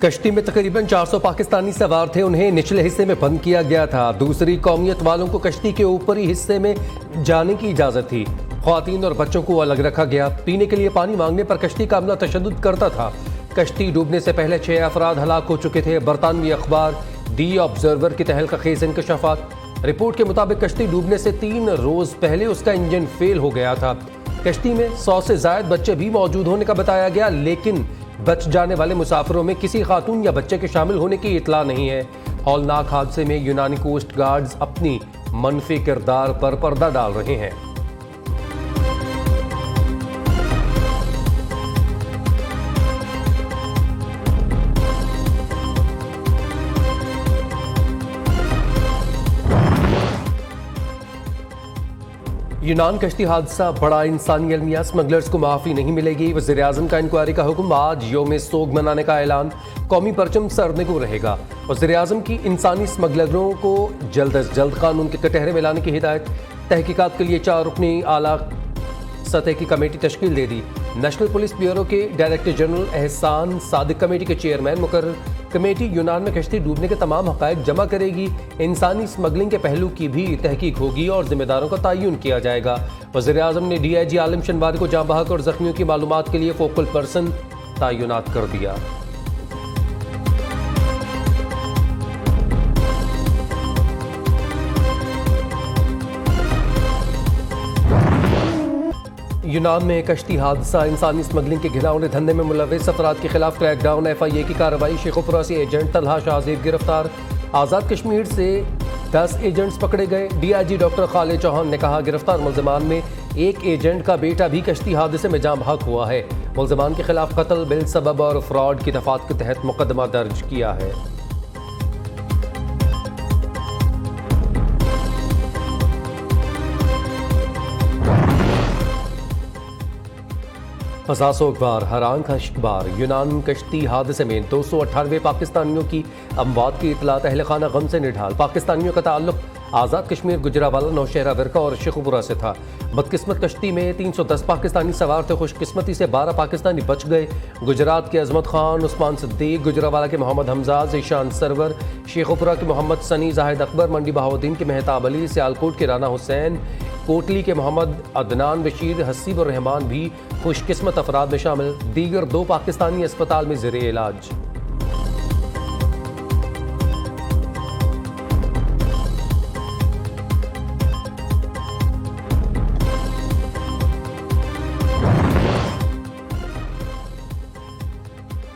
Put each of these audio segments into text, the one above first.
कश्ती में तकरीबन 400 पाकिस्तानी सवार थे। उन्हें निचले हिस्से में बंद किया गया था। दूसरी कौमियत वालों को कश्ती के ऊपरी हिस्से में जाने की इजाजत थी। ख्वातीन और बच्चों को अलग रखा गया। पीने के लिए पानी मांगने पर कश्ती का अमला तशद्दुद करता था। कश्ती डूबने से पहले 6 अफराद हलाक हो चुके थे। बरतानवी अखबार दी ऑब्जर्वर की तहलका खेज इंकशाफात रिपोर्ट के मुताबिक कश्ती डूबने से 3 रोज पहले उसका इंजन फेल हो गया था। कश्ती में 100 से ज्यादा बच्चे भी मौजूद होने का बताया गया, लेकिन बच जाने वाले मुसाफिरों में किसी खातून या बच्चे के शामिल होने की इतला नहीं है। हौलनाक हादसे में यूनानी कोस्ट गार्ड्स अपनी मनफी किरदार पर पर्दा डाल रहे हैं। यूनान कश्ती हादसा बड़ा इंसानी अलमिया, स्मगलर्स को माफ़ी नहीं मिलेगी। वज़ीर-ए-आज़म का इंक्वायरी का हुक्म। आज यौम सोग मनाने का ऐलान। कौमी परचम सरने को रहेगा। वज़ीर-ए-आज़म की इंसानी स्मगलरों को जल्द अज जल्द कानून के कटहरे में लाने की हिदायत। तहकीकात के लिए 4 रुकनी आला सतह की कमेटी तश्कील दे दी। नेशनल पुलिस ब्यूरो के डायरेक्टर जनरल एहसान सादिक कमेटी के चेयरमैन मुकर्रर। कमेटी यूनान में कश्ती डूबने के तमाम हक़ाइक़ जमा करेगी। इंसानी स्मगलिंग के पहलू की भी तहकीक होगी और जिम्मेदारों का तयन किया जाएगा। वज़ीर-ए-आज़म ने DIG आलम शनवारी को जाँ बहक और जख्मियों की मालूमात के लिए फोकल पर्सन तैनात कर दिया। यूनान में कश्ती हादसा, इंसानी स्मगलिंग के घिनौने धंधे में मुलव्विस अफराद के खिलाफ क्रैकडाउन। FIA की कार्रवाई। शेखुपुरा से एजेंट तलहा शाहजेब गिरफ्तार। आज़ाद कश्मीर से 10 एजेंट्स पकड़े गए। DIG डॉक्टर खालिद चौहान ने कहा, गिरफ्तार मुल्ज़मान में एक एजेंट का बेटा भी कश्ती हादसे में जाँ बहक हुआ है। मुल्ज़मान के खिलाफ कत्ल, बिल सबब और फ्रॉड की दफात के तहत मुकदमा दर्ज किया है। हसासो अखबार, हरान अखबार। यूनान कश्ती हादसे में 298 पाकिस्तानियों की अमवात की इतला। अहल खाना गम से निढाल। पाकिस्तानियों का ताल्लुक आज़ाद कश्मीर, गुजरावाला, नौशहरा, विरका और शेखुपुरा से था। बदकिस्मत कश्ती में 310 पाकिस्तानी सवार थे। खुशकिस्मती से 12 पाकिस्तानी बच गए। गुजरात के अजमत खान, उस्मान सिद्दीक, गुजरावाला के मोहम्मद हमजा, ईशान सरवर, शेखुपुरा के मोहम्मद सनी, जाहिद अकबर, मंडी बहाउद्दीन के मेहताब अली, सियालकोट के राना हुसैन, कोटली के मोहम्मद अदनान बशीर, हसीब और रहमान भी खुशकिस्मत अफराद में शामिल। दीगर 2 पाकिस्तानी अस्पताल में ज़ेरे इलाज।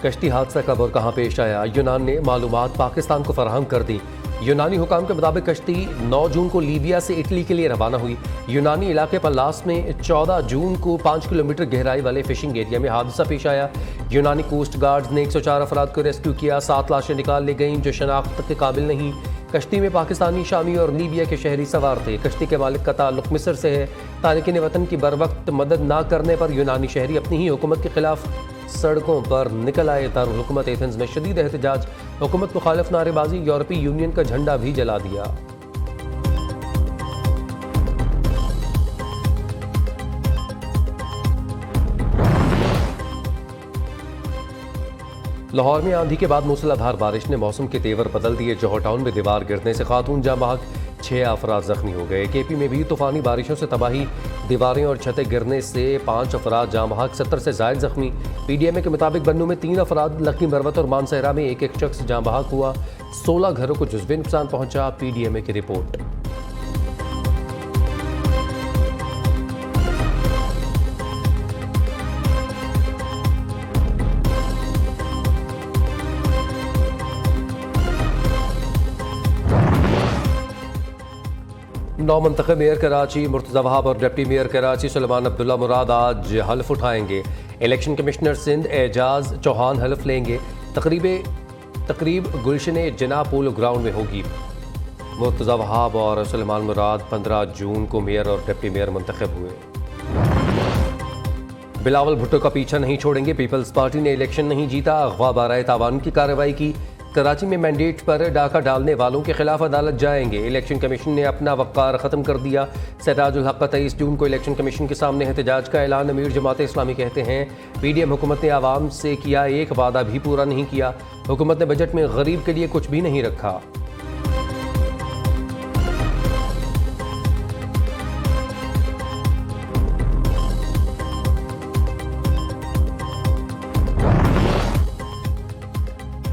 कश्ती हादसा कब और कहां पेश आया? यूनान ने मालूमात पाकिस्तान को फराहम कर दी। यूनानी हुकाम के मुताबिक कश्ती 9 जून को लीबिया से इटली के लिए रवाना हुई। यूनानी इलाके पर लास्ट में 14 जून को 5 किलोमीटर गहराई वाले फिशिंग एरिया में हादसा पेश आया। यूनानी कोस्ट गार्ड्स ने 104 अफराद को रेस्क्यू किया। 7 लाशें निकाल ली गईं जो शनाख्त के काबिल नहीं। कश्ती में पाकिस्तानी, शामी और लीबिया के शहरी सवार थे। कश्ती के मालिक का ताल्लुक मिस्र से है। तारिकीन वतन की बर वक्त मदद न करने पर यूनानी शहरी अपनी ही हुकूमत के खिलाफ सड़कों पर निकल आए। दारुल हुकूमत एथेंस में शदीद एहतजाज, हुकूमत मुखालिफ नारेबाजी, यूरोपीय यूनियन का झंडा भी जला दिया। लाहौर में आंधी के बाद मूसलाधार बारिश ने मौसम के तेवर बदल दिए। जौहर टाउन में दीवार गिरने से खातून जाँ बहक, 6 अफराद जख्मी हो गए। KP में भी तूफानी बारिशों से तबाही, दीवारें और छतें गिरने से 5 अफराद जाँ बहक, 70 से ज़ायद जख्मी। PDMA के मुताबिक बन्नू में 3 अफराद, लखनी मरवत और मानसहरा में एक शख्स जाँ बहक हुआ। 16 घरों को जुज़वी नुकसान पहुंचा। PDMA की रिपोर्ट। नौ मुंतखब मेयर कराची मुर्तज़ा वहाब और डिप्टी मेयर कराची सुलेमान अब्दुल्ला मुराद आज हल्फ उठाएंगे। इलेक्शन कमिश्नर सिंध एजाज चौहान हल्फ लेंगे। तकरीब गुलशन जना पोलो ग्राउंड में होगी। मुर्तज़ा वहाब और सुलेमान मुराद 15 जून को मेयर और डिप्टी मेयर मुंतखब हुए। बिलावल भुट्टो का पीछा नहीं छोड़ेंगे। पीपल्स पार्टी ने इलेक्शन नहीं जीता, अगवा बाराए तावान की कार्रवाई की। कराची में मैंडेट पर डाका डालने वालों के खिलाफ अदालत जाएंगे। इलेक्शन कमीशन ने अपना वक़ार ख़त्म कर दिया। सिराजुल हक का 23 जून को इलेक्शन कमीशन के सामने एहतजाज का ऐलान। अमीर जमात इस्लामी कहते हैं पीडीएम हुकूमत ने आवाम से किया एक वादा भी पूरा नहीं किया। हुकूमत ने बजट में गरीब के लिए कुछ भी नहीं रखा।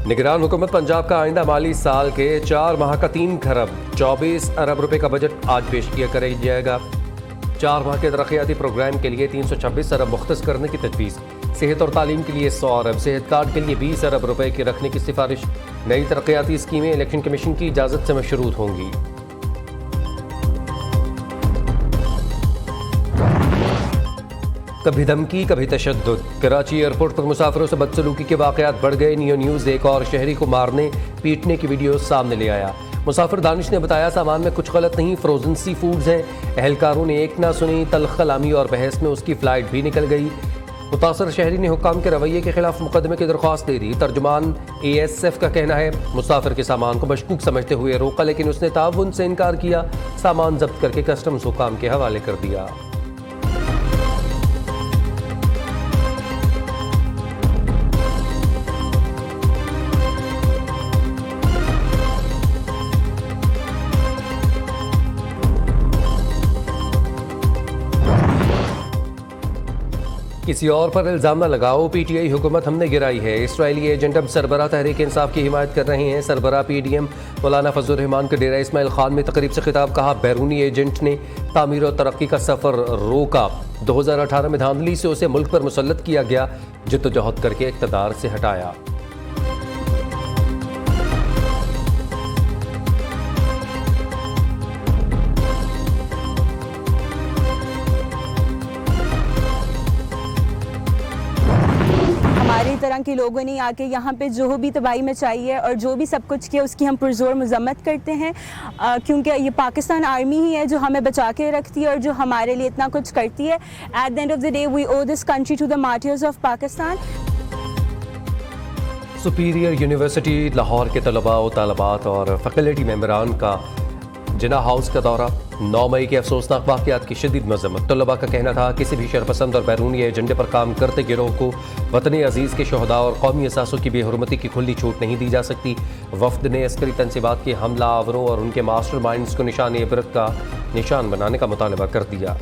निगरान हुकूमत पंजाब का आइंदा माली साल के 4 माह का 3 खरब 24 अरब रुपए का बजट आज पेश किया जाएगा। 4 माह के तरक्याती प्रोग्राम के लिए 326 अरब मुख्तस करने की तजवीज़। सेहत और तालीम के लिए 100 अरब, सेहत कार्ड के लिए 20 अरब रुपए की रखने की सिफारिश। नई तरक्याती स्कीमें इलेक्शन कमीशन की इजाज़त से मशरूत होंगी। कभी धमकी कभी तशद्दुद। कराची एयरपोर्ट पर मुसाफिरों से बदसलूकी के वाक़यात बढ़ गए। नियो न्यूज़ एक और शहरी को मारने पीटने की वीडियो सामने ले आया। मुसाफिर दानिश ने बताया सामान में कुछ गलत नहीं, फ्रोजन सी फूड्स हैं। अहलकारों ने एक ना सुनी, तल्ख कलामी और बहस में उसकी फ़्लाइट भी निकल गई। मुतासर शहरी ने हुक्काम के रवैये के खिलाफ मुकदमे की दरख्वास्त दे दी। तर्जुमान ASF का कहना है मुसाफिर के सामान को मशकूक समझते हुए रोका, लेकिन उसने ताउन से इनकार किया। सामान जब्त करके कस्टम्स हुक्काम के हवाले कर दिया। किसी और पर इल्ज़ाम न लगाओ, PTI हुकूमत हमने गिराई है। इसराइली एजेंट अब सरबरा तहरीक इंसाफ की हिमायत कर रहे हैं। सरबरा PDM मौलाना फजल रहमान के डेरा इस्माइल खान में तकरीब से खिताब। कहा बैरूनी एजेंट ने तामीर और तरक्की का सफ़र रोका। 2018 में धांधली से उसे मुल्क पर मुसल्लत किया गया, जद्दोजहद करके इक़्तिदार से हटाया। हमारी तरह के लोगों ने आके यहाँ पे जो भी तबाही मचाई है और जो भी सब कुछ किया उसकी हम पुरजोर मजम्मत करते हैं, क्योंकि ये पाकिस्तान आर्मी ही है जो हमें बचा के रखती है और जो हमारे लिए इतना कुछ करती है। At the end of the day we owe this country to the martyrs of Pakistan. Superior university Lahore के तलबा व तालबात और फैकल्टी मेंबरान का जिना हाउस का दौरा। 9 मई के अफसोसनाक वाक़यात की शदीद मज़म्मत। तलबा का कहना था किसी भी शरपसंद और बैरूनी एजेंडे पर काम करते गिरोह को वतन अजीज़ के शहदा और कौमी असासों की बेहुरमती की खुली छूट नहीं दी जा सकती। वफ़द ने अस्करी तनसीबात के हमला आवरों और उनके मास्टर माइंड्स को निशान इबरत का निशान बनाने का मुतालबा कर दिया।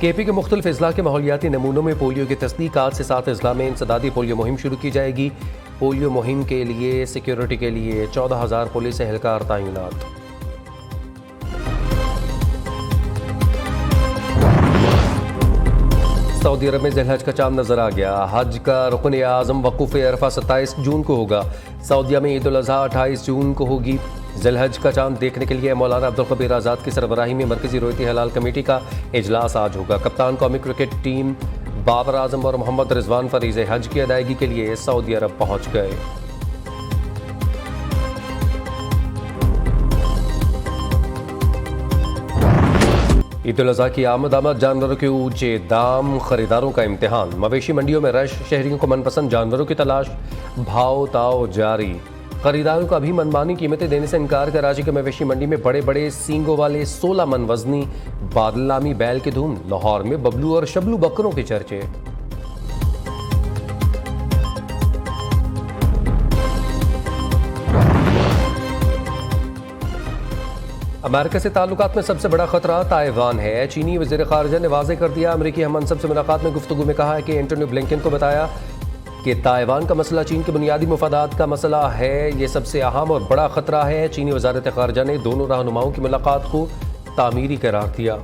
KP के मुख्तलिफ अजला के माहौलियाती नमूनों में पोलियो की तस्दीक। आज से 7 अजला में इंसदादी पोलियो मुहिम शुरू की जाएगी। पोलियो मुहिम के लिए सिक्योरिटी के लिए 14,000 पुलिस एहलकार तैनात। सऊदी अरब में ज़िलहज का चांद नजर आ गया। हज का रुकन आज़म वक़ूफ़ अरफा 27 जून को होगा। सऊदिया में ईद उल अज़हा 28 जून को होगी। ज़िलहज का चांद देखने के लिए मौलाना अब्दुल कबीर आज़ाद की सरबराही में मरकज़ी रोयती हलाल कमेटी का इजलास आज होगा। कप्तान कौमी क्रिकेट टीम बाबर आजम और मोहम्मद रिजवान फरीज़ हज की अदायगी के लिए सऊदी अरब पहुँच गए। ईद उल अज़हा की आमद जानवरों के ऊंचे दाम, खरीदारों का इम्तिहान। मवेशी मंडियों में रश, शहरियों को मनपसंद जानवरों की तलाश, भाव ताव जारी। खरीदारों का अभी मनमानी कीमतें देने से इनकार। कराची के मवेशी मंडी में बड़े बड़े सींगों वाले 16 मन वजनी बादलामी बैल की धूम। लाहौर में बबलू और शबलू बकरों के चर्चे। अमेरिका से ताल्लुकात में सबसे बड़ा खतरा ताइवान है। चीनी वज़ीर ख़ारिजा ने वाज़ेह कर दिया। अमेरिकी हम मनसब से मुलाकात में गुफ्तगू में कहा है कि एंटोनी ब्लिंकन को बताया कि ताइवान का मसला चीन के बुनियादी मफादात का मसला है, ये सबसे अहम और बड़ा खतरा है। चीनी वज़ारत ख़ारिजा ने दोनों रहनुमाओं की मुलाकात को तामीरी करार दिया।